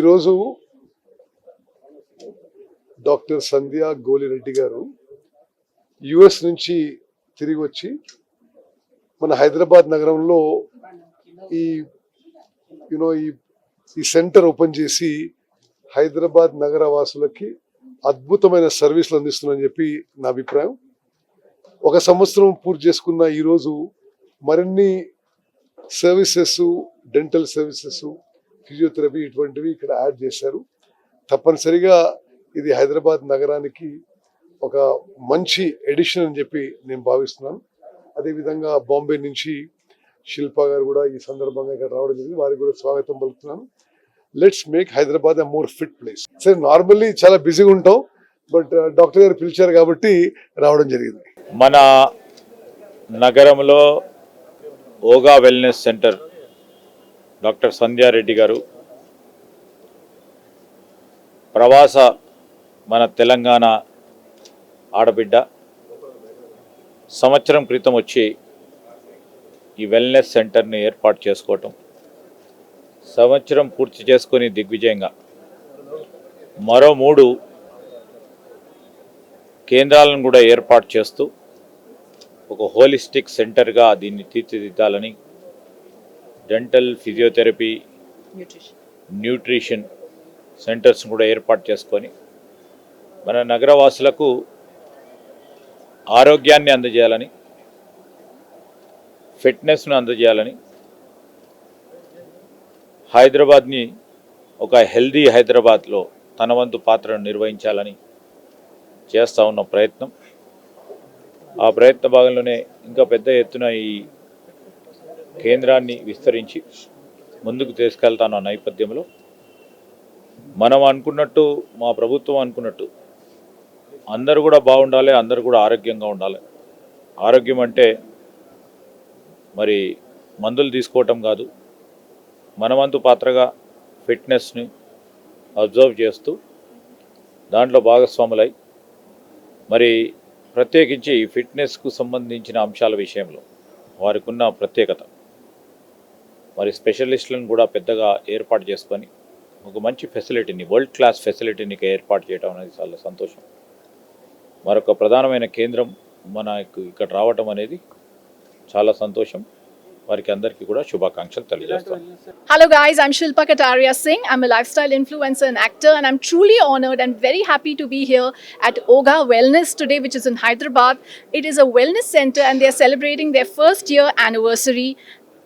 ఈరోజు డాక్టర్ సంధ్యా గోలిరెడ్డి గారు యుఎస్ నుంచి తిరిగి వచ్చి మన హైదరాబాద్ నగరంలో ఈ ఈ సెంటర్ ఓపెన్ చేసి హైదరాబాద్ నగర వాసులకి అద్భుతమైన సర్వీసులు అందిస్తుందని చెప్పి నా అభిప్రాయం. 1 సంవత్సరం పూర్తి చేసుకున్న ఈరోజు మరిన్ని సర్వీసెస్, డెంటల్ సర్వీసెస్, ఫిజియోథెరపీ ఇటువంటివి ఇక్కడ యాడ్ చేశారు. తప్పనిసరిగా ఇది హైదరాబాద్ నగరానికి ఒక మంచి ఎడిషన్ అని చెప్పి నేను భావిస్తున్నాను. అదేవిధంగా బాంబే నుంచి శిల్పా గారు కూడా ఈ సందర్భంగా ఇక్కడ రావడం జరిగింది. వారికి కూడా స్వాగతం పలుకుతున్నాను. Let's make Hyderabad a more fit place. సరే, నార్మల్లీ చాలా బిజీగా ఉంటాం, బట్ డాక్టర్ గారు పిలిచారు కాబట్టి రావడం జరిగింది. మన నగరంలో ఓగా వెల్నెస్ సెంటర్ డాక్టర్ సంధ్యారెడ్డి గారు ప్రవాస మన తెలంగాణ ఆడబిడ్డ సంవత్సరం క్రితం వచ్చి ఈ వెల్నెస్ సెంటర్ని ఏర్పాటు చేసుకోవటం, సంవత్సరం పూర్తి చేసుకొని దిగ్విజయంగా మరో 3 కేంద్రాలను కూడా ఏర్పాటు చేస్తూ ఒక హోలిస్టిక్ సెంటర్గా దీన్ని తీర్చిదిద్దాలని డెంటల్, ఫిజియోథెరపీ, న్యూట్రిషన్ సెంటర్స్ కూడా ఏర్పాటు చేసుకొని మన నగరవాసులకు ఆరోగ్యాన్ని అందజేయాలని, ఫిట్నెస్ను అందజేయాలని, హైదరాబాద్ని ఒక హెల్దీ హైదరాబాద్లో తన వంతు పాత్రను నిర్వహించాలని చేస్తూ ఉన్న ప్రయత్నం. ఆ ప్రయత్న భాగంలోనే ఇంకా పెద్ద ఎత్తున ఈ కేంద్రాన్ని విస్తరించి ముందుకు తీసుకెళ్తాను నేపథ్యంలో మనం అనుకున్నట్టు, మా ప్రభుత్వం అనుకున్నట్టు అందరూ కూడా బాగుండాలి, అందరూ కూడా ఆరోగ్యంగా ఉండాలి. ఆరోగ్యం అంటే మరి మందులు తీసుకోవటం కాదు, మనవంతు పాత్రగా ఫిట్నెస్ని అబ్జర్వ్ చేస్తూ దాంట్లో భాగస్వాములై మరి ప్రత్యేకించి ఫిట్నెస్కు సంబంధించిన అంశాల విషయంలో వారికి ఉన్న ప్రత్యేకత, మరి స్పెషలిస్టులను కూడా పెద్దగా ఏర్పాటు చేసుకొని ఒక మంచి ఫెసిలిటీని, వరల్డ్ క్లాస్ ఫెసిలిటీని ఏర్పాటు చేయడం అనేది చాలా సంతోషం. మరొక ప్రధానమైన కేంద్రం మనకు ఇక్కడ రావటం అనేది చాలా సంతోషం. వారికి అందరికీ కూడా శుభాకాంక్షలు తెలియజేస్తాను. Hello guys, I'm Shilpa Kataria Singh. I'm a lifestyle influencer and actor, and I'm truly honored and very happy to be here at Oga Wellness today, which is in Hyderabad. It is a wellness center and they are celebrating their 1st year anniversary.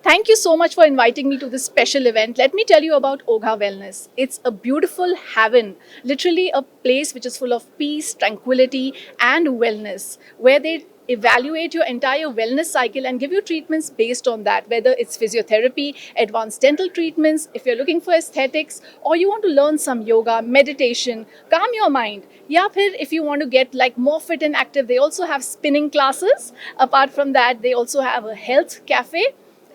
Thank you so much for inviting me to this special event. Let me tell you about Oga Wellness. It's a beautiful heaven, literally a place which is full of peace, tranquility and wellness, where they evaluate your entire wellness cycle and give you treatments based on that, whether it's physiotherapy, advanced dental treatments, if you're looking for aesthetics, or you want to learn some yoga, meditation, calm your mind. Yeah, if you want to get like more fit and active, they also have spinning classes. Apart from that, they also have a health cafe.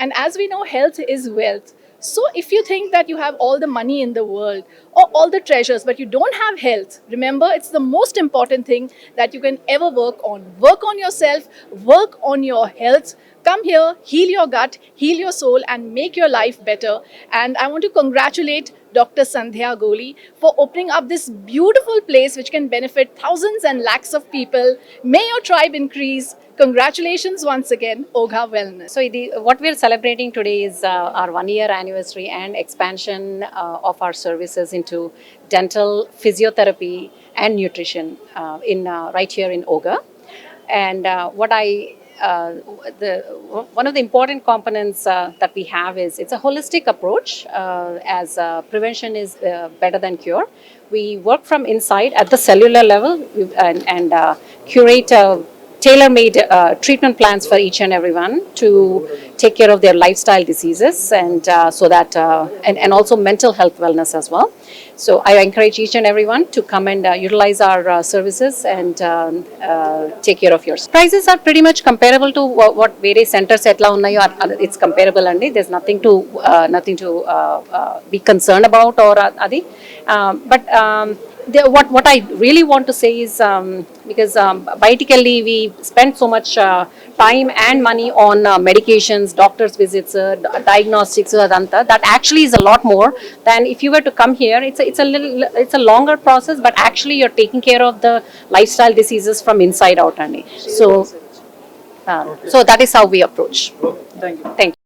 And as we know, health is wealth. So if you think that you have all the money in the world or all the treasures, but you don't have health, remember, it's the most important thing that you can ever work on. Work on yourself, work on your health. Come here, heal your gut, heal your soul, and make your life better. And I want to congratulate Dr. Sandhya Goli for opening up this beautiful place which can benefit thousands and lakhs of people. May your tribe increase. Congratulations once again, Oga Wellness. So what we are celebrating today is our 1-year anniversary and expansion of our services into dental, physiotherapy and nutrition right here in Oga. And one of the important components that we have is it's a holistic approach, as prevention is better than cure. We work from inside at the cellular level and curate tailor-made treatment plans for each and everyone to take care of their lifestyle diseases and so that and also mental health wellness as well. So I encourage each and everyone to come and utilize our services and take care of yours. Prices are pretty much comparable to what various centers etla unnayo. It's comparable and there's nothing to be concerned about or adi. But what I really want to say is because biologically we spend so much time and money on medications, doctors visits, diagnostics, adanta, that actually is a lot more than if you were to come here. It's a longer process, but actually you're taking care of the lifestyle diseases from inside out, Andy. So that is how we approach. Thank you.